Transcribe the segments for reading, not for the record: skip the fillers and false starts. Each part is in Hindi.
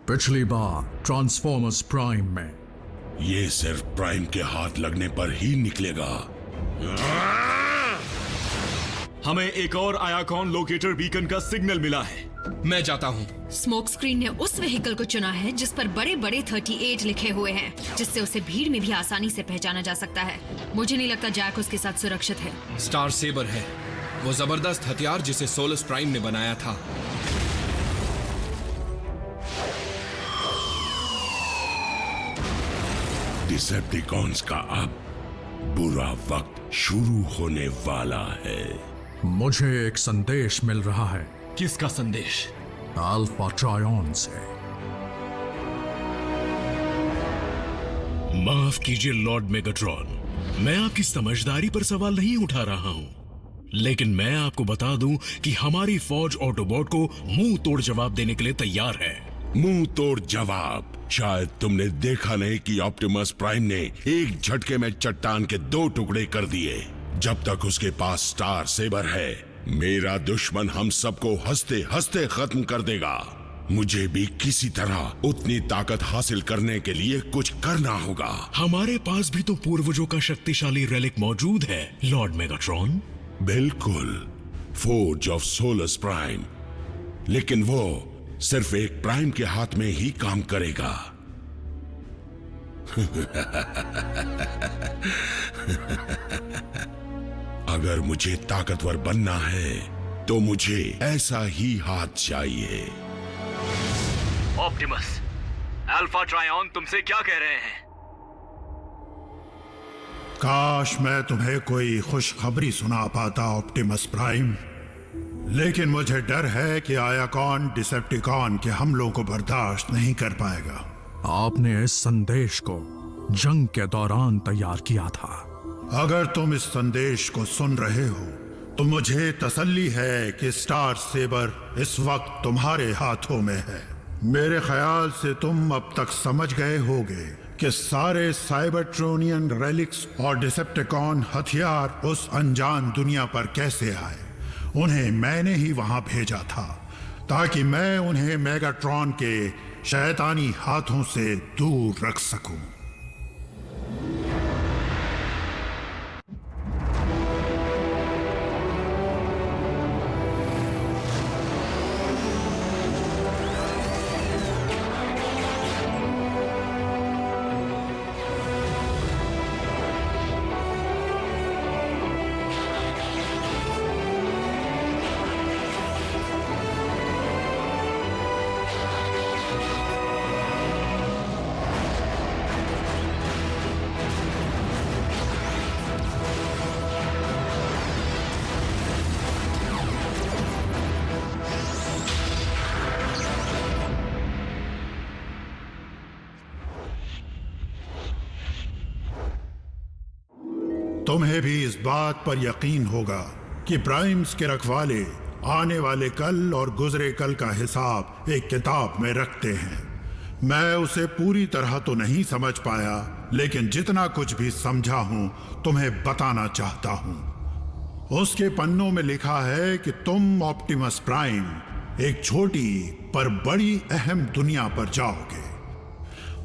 पिछली बार ट्रांसफॉर्मर्स प्राइम में। ये सिर्फ प्राइम के हाथ लगने पर ही निकलेगा। हमें एक और आयाकॉन लोकेटर बीकन का सिग्नल मिला है। मैं जाता हूँ। स्मोक स्क्रीन ने उस व्हीकल को चुना है जिस पर बड़े बड़े 38 लिखे हुए हैं, जिससे उसे भीड़ में भी आसानी से पहचाना जा सकता है। मुझे नहीं लगता जैक उसके साथ सुरक्षित है। स्टार सेबर है वो जबरदस्त हथियार जिसे सोलस प्राइम ने बनाया था। डिसेप्टिकॉन्स का अब बुरा वक्त शुरू होने वाला है। मुझे एक संदेश मिल रहा है। किसका संदेश? अल्फा ट्रायन से। माफ कीजिए लॉर्ड मेगाट्रॉन, मैं आपकी समझदारी पर सवाल नहीं उठा रहा हूं, लेकिन मैं आपको बता दूं कि हमारी फौज ऑटोबॉट को मुंह तोड़ जवाब देने के लिए तैयार है। मुंह तोड़ जवाब? शायद तुमने देखा नहीं कि ऑप्टिमस प्राइम ने एक झटके में चट्टान के 2 टुकड़े कर दिए। जब तक उसके पास स्टार सेबर है, मेरा दुश्मन हम सबको हंसते हंसते खत्म कर देगा। मुझे भी किसी तरह उतनी ताकत हासिल करने के लिए कुछ करना होगा। हमारे पास भी तो पूर्वजों का शक्तिशाली रेलिक मौजूद है लॉर्ड मेगाट्रॉन। बिल्कुल, फोर्ज ऑफ सोलस प्राइम, लेकिन वो सिर्फ एक प्राइम के हाथ में ही काम करेगा। अगर मुझे ताकतवर बनना है तो मुझे ऐसा ही हाथ चाहिए। ऑप्टिमस, अल्फा ट्रायन तुमसे क्या कह रहे हैं? काश मैं तुम्हें कोई खुशखबरी सुना पाता ऑप्टिमस प्राइम, लेकिन मुझे डर है कि आयाकॉन डिसेप्टिकॉन के हमलों को बर्दाश्त नहीं कर पाएगा। आपने इस संदेश को जंग के दौरान तैयार किया था। अगर तुम इस संदेश को सुन रहे हो तो मुझे तसल्ली है कि स्टार सेबर इस वक्त तुम्हारे हाथों में है। मेरे ख्याल से तुम अब तक समझ गए होगे कि सारे साइबरट्रोनियन रेलिक्स और डिसेप्टिकॉन हथियार उस अनजान दुनिया पर कैसे आए। उन्हें मैंने ही वहां भेजा था ताकि मैं उन्हें मेगाट्रॉन के शैतानी हाथों से दूर रख सकूं। तुम्हें भी इस बात पर यकीन होगा कि प्राइम्स के रखवाले आने वाले कल और गुजरे कल का हिसाब एक किताब में रखते हैं। मैं उसे पूरी तरह तो नहीं समझ पाया, लेकिन जितना कुछ भी समझा हूं तुम्हें बताना चाहता हूं। उसके पन्नों में लिखा है कि तुम ऑप्टिमस प्राइम एक छोटी पर बड़ी अहम दुनिया पर जाओगे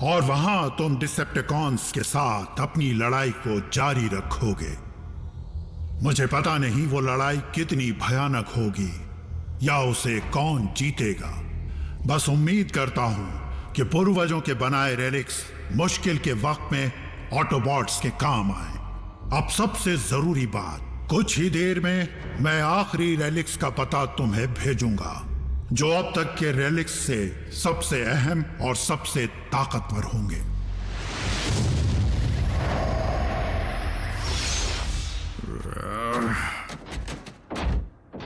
और वहां तुम डिसेप्टिकॉन्स के साथ अपनी लड़ाई को जारी रखोगे। मुझे पता नहीं वो लड़ाई कितनी भयानक होगी या उसे कौन जीतेगा। बस उम्मीद करता हूं कि पूर्वजों के बनाए रेलिक्स मुश्किल के वक्त में ऑटोबॉट्स के काम आए। अब सबसे जरूरी बात, कुछ ही देर में मैं आखिरी रेलिक्स का पता तुम्हें भेजूंगा, जो अब तक के रेलिक्स से सबसे अहम और सबसे ताकतवर होंगे।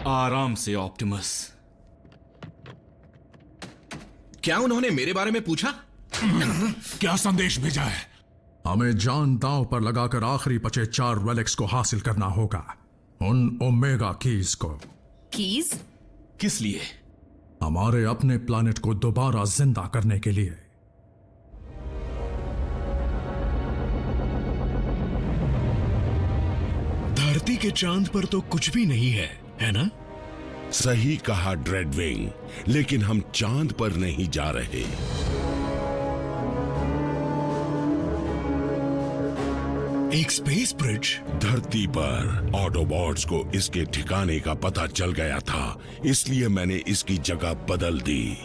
आराम से ऑप्टिमस। क्या उन्होंने मेरे बारे में पूछा? क्या संदेश भेजा है? हमें जान दांव पर लगाकर आखिरी बचे 4 रेलिक्स को हासिल करना होगा, उन ओमेगा कीज को। कीज? किस लिए? हमारे अपने प्लैनेट को दोबारा जिंदा करने के लिए। धरती के चांद पर तो कुछ भी नहीं है, है ना? सही कहा ड्रेडविंग, लेकिन हम चांद पर नहीं जा रहे। एक स्पेस ब्रिज? धरती पर ऑटोबॉट्स को इसके ठिकाने का पता चल गया था, इसलिए मैंने इसकी जगह बदल दी।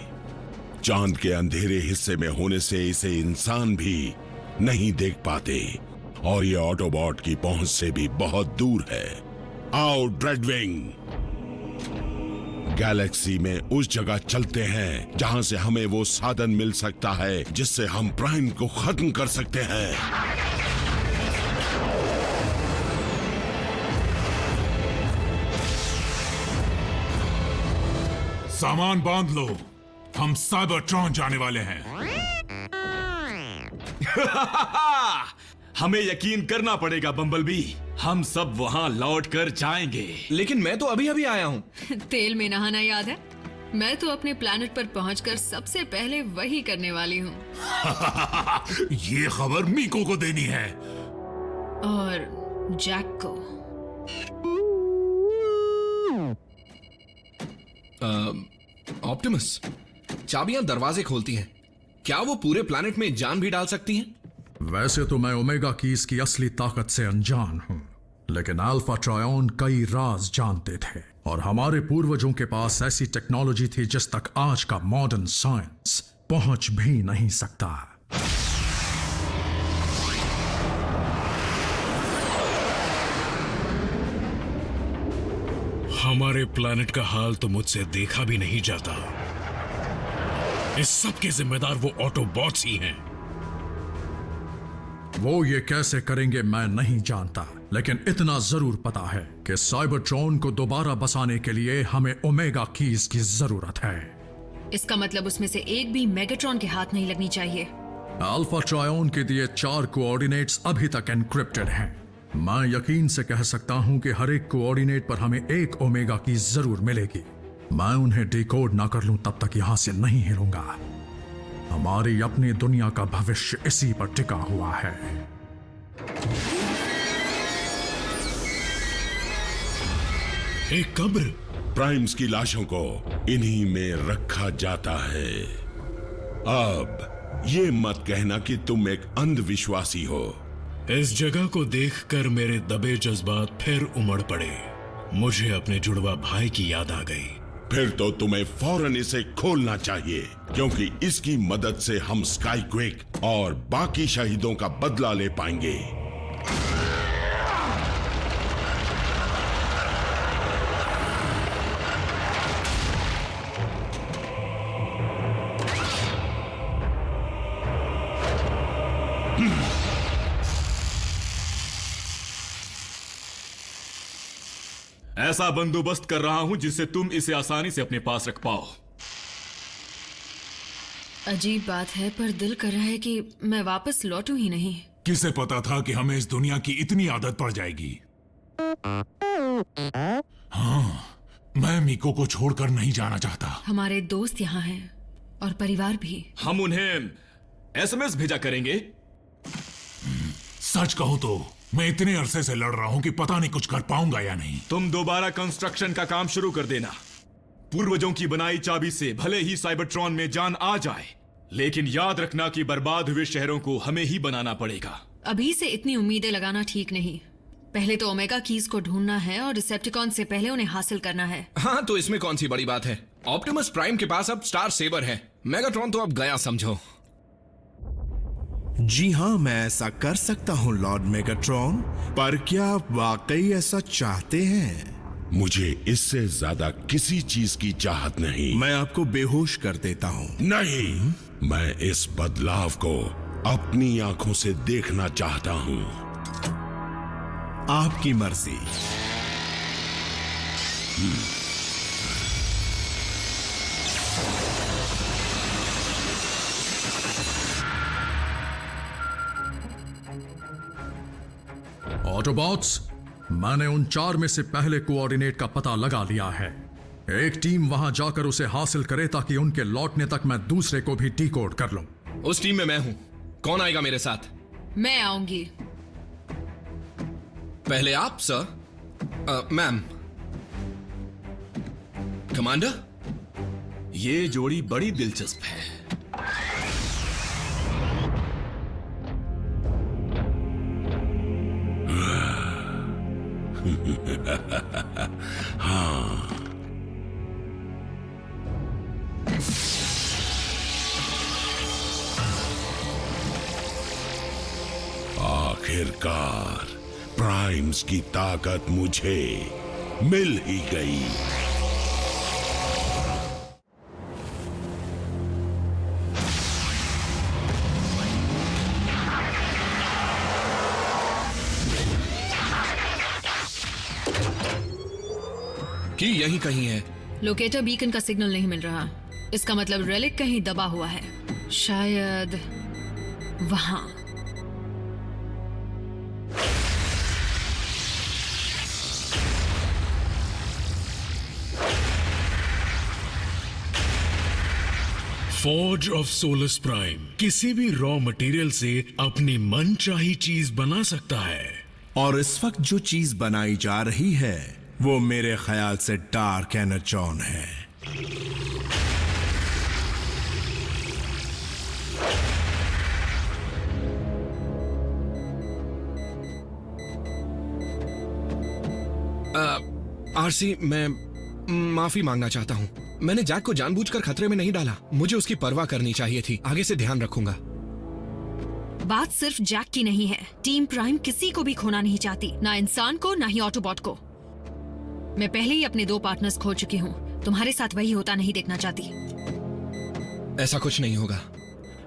चांद के अंधेरे हिस्से में होने से इसे इंसान भी नहीं देख पाते, और ये ऑटोबॉट की पहुंच से भी बहुत दूर है। आओ ड्रेडविंग, गैलेक्सी में उस जगह चलते हैं जहां से हमें वो साधन मिल सकता है जिससे हम प्राइम को खत्म कर सकते हैं। सामान बांध लो, हम साइबरट्रॉन जाने वाले हैं। हमें यकीन करना पड़ेगा बम्बलबी, हम सब वहां लौट कर जाएंगे। लेकिन मैं तो अभी अभी आया हूँ। तेल में नहाना याद है? मैं तो अपने प्लैनेट पर पहुंचकर सबसे पहले वही करने वाली हूँ। ये खबर मीको को देनी है। और जैक को। ऑप्टिमस, चाबियां दरवाजे खोलती हैं, क्या वो पूरे प्लैनेट में जान भी डाल सकती हैं? वैसे तो मैं ओमेगा कीज की असली ताकत से अनजान हूं, लेकिन अल्फा ट्रायन कई राज जानते थे, और हमारे पूर्वजों के पास ऐसी टेक्नोलॉजी थी जिस तक आज का मॉडर्न साइंस पहुंच भी नहीं सकता। हमारे प्लैनेट का हाल तो मुझसे देखा भी नहीं जाता। इस सब के जिम्मेदार वो ऑटोबॉट्स ही हैं। वो ये कैसे करेंगे मैं नहीं जानता, लेकिन इतना जरूर पता है कि साइबरट्रॉन को दोबारा बसाने के लिए हमें ओमेगा कीज की जरूरत है। इसका मतलब उसमें से एक भी मेगाट्रॉन के हाथ नहीं लगनी चाहिए। अल्फा ट्रायन के दिए 4 कोऑर्डिनेट्स अभी तक एन्क्रिप्टेड हैं। मैं यकीन से कह सकता हूं कि हर एक कोऑर्डिनेट पर हमें एक ओमेगा की जरूर मिलेगी। मैं उन्हें डिकोड ना कर लूं तब तक यहां से नहीं हिलूंगा। हमारी अपनी दुनिया का भविष्य इसी पर टिका हुआ है। एक कब्र? प्राइम्स की लाशों को इन्हीं में रखा जाता है। अब ये मत कहना कि तुम एक अंधविश्वासी हो। इस जगह को देखकर मेरे दबे जज्बात फिर उमड़ पड़े। मुझे अपने जुड़वा भाई की याद आ गई। फिर तो तुम्हें फौरन इसे खोलना चाहिए, क्योंकि इसकी मदद से हम स्काईक्वेक और बाकी शहीदों का बदला ले पाएंगे। ऐसा बंदोबस्त कर रहा हूं जिससे तुम इसे आसानी से अपने पास रख पाओ। अजीब बात है, पर दिल कर रहा है कि मैं वापस लौटूं ही नहीं। किसे पता था कि हमें इस दुनिया की इतनी आदत पड़ जाएगी। हाँ, मैं मीको को छोड़कर नहीं जाना चाहता। हमारे दोस्त यहाँ हैं और परिवार भी। हम उन्हें एसएमएस भेजा करेंगे। सच कहूं तो मैं इतने अरसे से लड़ रहा हूं कि पता नहीं कुछ कर पाऊंगा या नहीं। तुम दोबारा कंस्ट्रक्शन का काम शुरू कर देना। पूर्वजों की बनाई चाबी से भले ही साइबरट्रॉन में जान आ जाए, लेकिन याद रखना कि बर्बाद हुए शहरों को हमें ही बनाना पड़ेगा। अभी से इतनी उम्मीदें लगाना ठीक नहीं। पहले तो ओमेगा कीज को ढूंढना है और डिसेप्टिकॉन से पहले उन्हें हासिल करना है। हाँ, तो इसमें कौन सी बड़ी बात है। ऑप्टिमस प्राइम के पास अब स्टार सेबर है, मेगाट्रॉन तो अब गया समझो। जी हाँ, मैं ऐसा कर सकता हूँ लॉर्ड मेगाट्रॉन, पर क्या आप वाकई ऐसा चाहते हैं? मुझे इससे ज्यादा किसी चीज की चाहत नहीं। मैं आपको बेहोश कर देता हूँ। नहीं, मैं इस बदलाव को अपनी आंखों से देखना चाहता हूँ। आपकी मर्जी। ऑटोबॉट्स, मैंने उन 4 में से पहले कोऑर्डिनेट का पता लगा लिया है। एक टीम वहां जाकर उसे हासिल करे ताकि उनके लौटने तक मैं दूसरे को भी डिकोड कर लूं। उस टीम में मैं हूं। कौन आएगा मेरे साथ? मैं आऊंगी। पहले आप सर। मैम। कमांडर, ये जोड़ी बड़ी दिलचस्प है। आखिरकार प्राइम्स की ताकत मुझे मिल ही गई। कि यहीं कहीं है। लोकेटर बीकन का सिग्नल नहीं मिल रहा। इसका मतलब रेलिक कहीं दबा हुआ है, शायद वहां। फॉर्ज ऑफ सोलस प्राइम किसी भी रॉ मटेरियल से अपनी मनचाही चीज बना सकता है। और इस वक्त जो चीज बनाई जा रही है वो मेरे ख्याल से डार्क एनर्जॉन है। आरसी, मैं माफी मांगना चाहता हूँ। मैंने जैक को जानबूझकर खतरे में नहीं डाला। मुझे उसकी परवाह करनी चाहिए थी। आगे से ध्यान रखूंगा। बात सिर्फ जैक की नहीं है। टीम प्राइम किसी को भी खोना नहीं चाहती, ना इंसान को ना ही ऑटोबॉट को। मैं पहले ही अपने 2 पार्टनर्स खो चुकी हूँ। तुम्हारे साथ वही होता नहीं देखना चाहती। ऐसा कुछ नहीं होगा।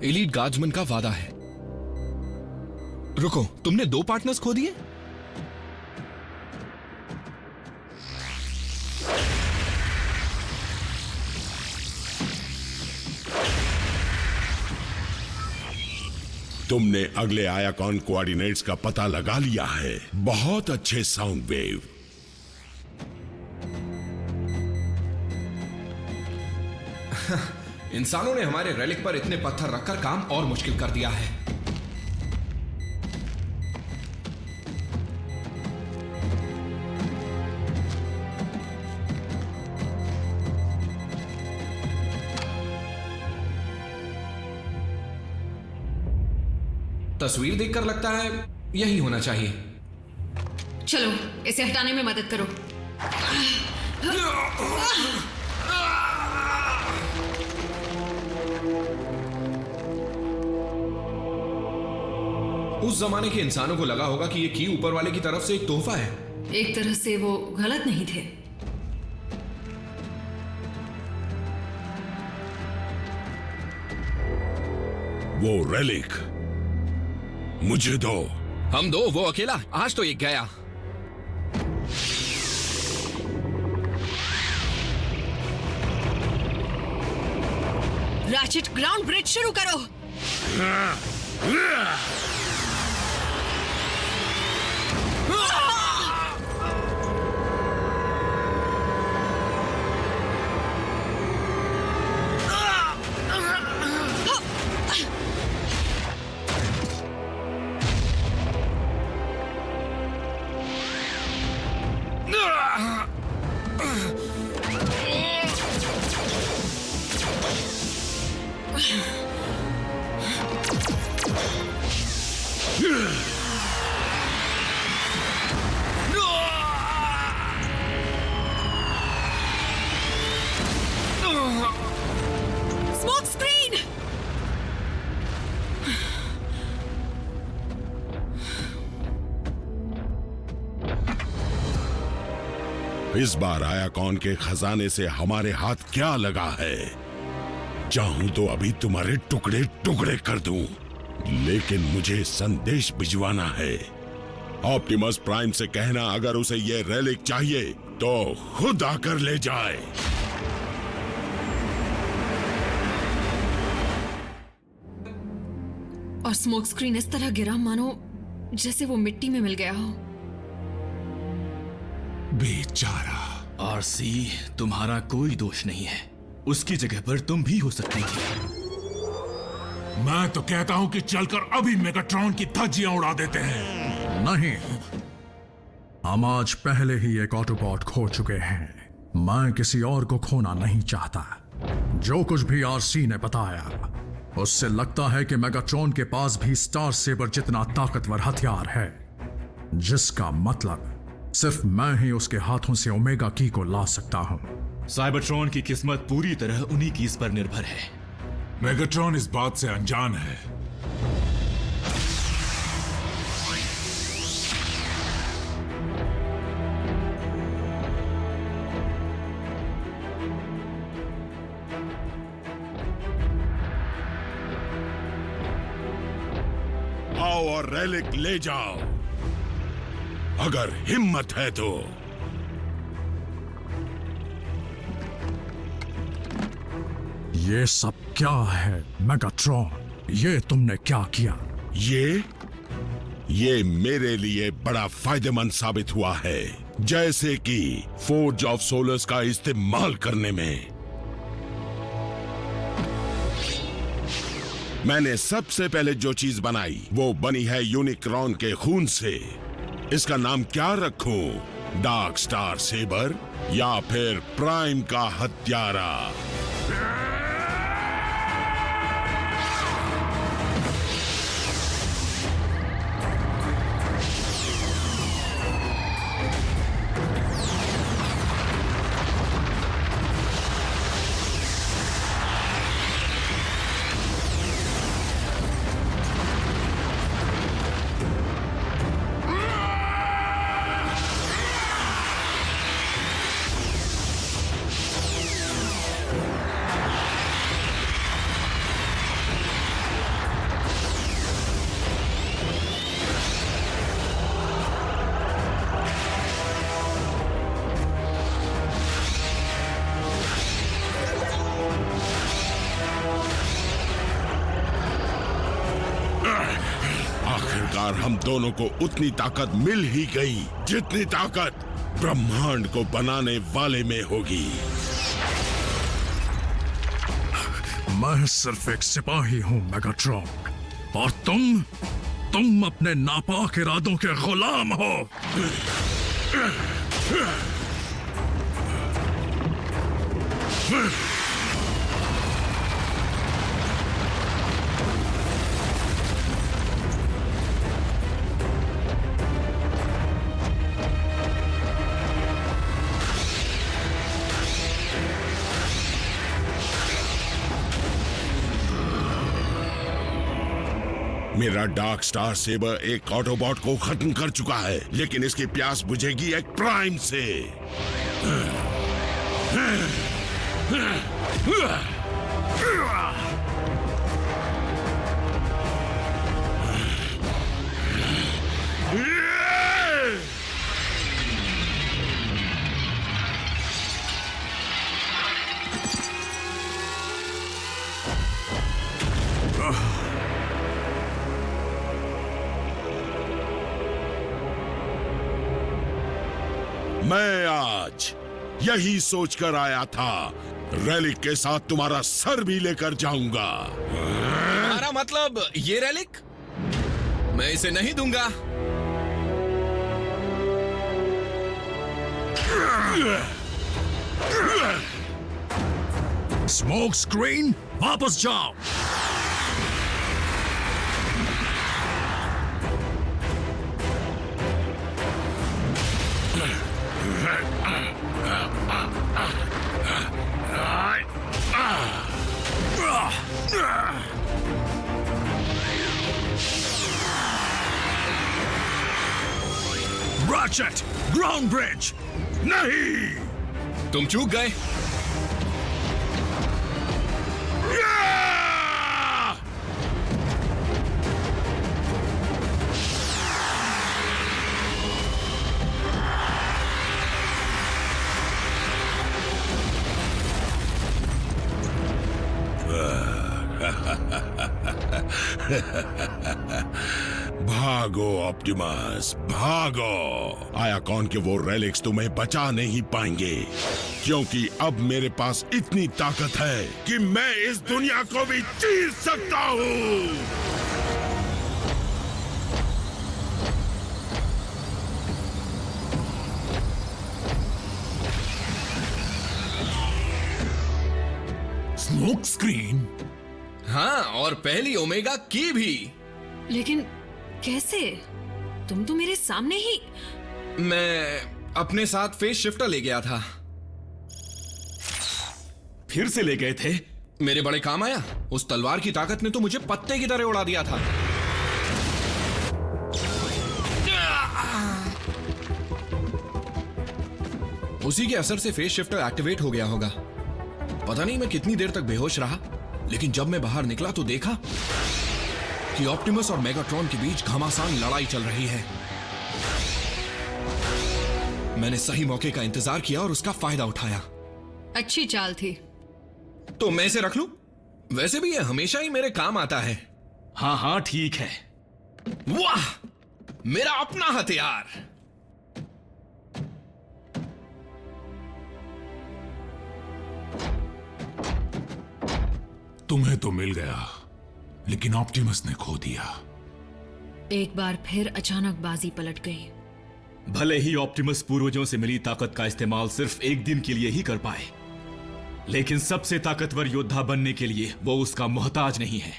एलीट गार्ड्समैन का वादा है। रुको, तुमने 2 पार्टनर्स खो दिए? तुमने अगले आयाकॉन कोऑर्डिनेट्स का पता लगा लिया है। बहुत अच्छे साउंड वेव। इंसानों ने हमारे रेलिक पर इतने पत्थर रखकर काम और मुश्किल कर दिया है। तस्वीर देखकर लगता है यही होना चाहिए। चलो इसे हटाने में मदद करो। उस जमाने के इंसानों को लगा होगा कि ये की ऊपर वाले की तरफ से एक तोहफा है। एक तरह से वो गलत नहीं थे। वो रेलिक मुझे दो। हम 2, वो अकेला। आज तो एक गया। रैचेट, ग्राउंड ब्रिज शुरू करो। Smoke screen. इस बार आयाकॉन के खजाने से हमारे हाथ क्या लगा है। चाहूं तो अभी तुम्हारे टुकड़े टुकड़े कर दूं, लेकिन मुझे संदेश भिजवाना है। ऑप्टिमस प्राइम से कहना अगर उसे ये रेलिक चाहिए तो खुद आकर ले जाए। और स्मोक स्क्रीन इस तरह गिरा मानो जैसे वो मिट्टी में मिल गया हो। बेचारा। आरसी, तुम्हारा कोई दोष नहीं है। उसकी जगह पर तुम भी हो सकती थी। मैं तो कहता हूं कि चलकर अभी मेगाट्रॉन की धज्जियां उड़ा देते हैं। नहीं, हम आज पहले ही एक ऑटोबॉट खो चुके हैं। मैं किसी और को खोना नहीं चाहता। जो कुछ भी आरसी ने बताया उससे लगता है कि मेगाट्रॉन के पास भी स्टार सेबर जितना ताकतवर हथियार है, जिसका मतलब सिर्फ मैं ही उसके हाथों से ओमेगा की को ला सकता हूं। साइबरट्रॉन की किस्मत पूरी तरह उन्हीं की इस पर निर्भर है। मेगाट्रॉन इस बात से अनजान है। आओ और रेलिक ले जाओ, अगर हिम्मत है तो। ये सब क्या है मेगाट्रॉन? ये तुमने क्या किया? ये मेरे लिए बड़ा फायदेमंद साबित हुआ है, जैसे कि फोर्ज ऑफ सोलर्स का इस्तेमाल करने में। मैंने सबसे पहले जो चीज बनाई वो बनी है यूनिक्रॉन के खून से। इसका नाम क्या रखूं? डार्क स्टार सेबर या फिर प्राइम का हत्यारा? आखिरकार हम दोनों को उतनी ताकत मिल ही गई जितनी ताकत ब्रह्मांड को बनाने वाले में होगी। मैं सिर्फ एक सिपाही हूं मेगाट्रॉन, और तुम अपने नापाक इरादों के गुलाम हो। मेरा डार्क स्टार सेबर एक ऑटोबॉट को खत्म कर चुका है, लेकिन इसकी प्यास बुझेगी एक प्राइम से। मैं आज यही सोचकर आया था, रेलिक के साथ तुम्हारा सर भी लेकर जाऊंगा। तुम्हारा मतलब ये रेलिक? मैं इसे नहीं दूंगा। स्मोक स्क्रीन, वापस जाओ। Ratchet, ground bridge. नहीं, तुम चूक गए। भागो ऑप्टिमस, भागो। आयाकॉन के वो रेलिक्स तुम्हें बचा नहीं पाएंगे, क्योंकि अब मेरे पास इतनी ताकत है कि मैं इस दुनिया को भी चीर सकता हूँ। Smoke screen? हाँ, और पहली ओमेगा की भी। लेकिन कैसे? तुम तो मेरे सामने ही। मैं अपने साथ फेस शिफ्टर ले गया था। फिर से ले गए थे? मेरे बड़े काम आया। उस तलवार की ताकत ने तो मुझे पत्ते की तरह उड़ा दिया था। उसी के असर से फेस शिफ्टर एक्टिवेट हो गया होगा। पता नहीं मैं कितनी देर तक बेहोश रहा, लेकिन जब मैं बाहर निकला तो देखा कि ऑप्टिमस और मेगाट्रॉन के बीच घमासान लड़ाई चल रही है। मैंने सही मौके का इंतजार किया और उसका फायदा उठाया। अच्छी चाल थी। तो मैं इसे रख लूं? वैसे भी ये हमेशा ही मेरे काम आता है। हाँ हाँ ठीक है। वाह, मेरा अपना हथियार। तुम्हें तो मिल गया, लेकिन ऑप्टिमस ने खो दिया। एक बार फिर अचानक बाजी पलट गई। भले ही ऑप्टिमस पूर्वजों से मिली ताकत का इस्तेमाल सिर्फ एक दिन के लिए ही कर पाए, लेकिन सबसे ताकतवर योद्धा बनने के लिए वो उसका मोहताज नहीं है।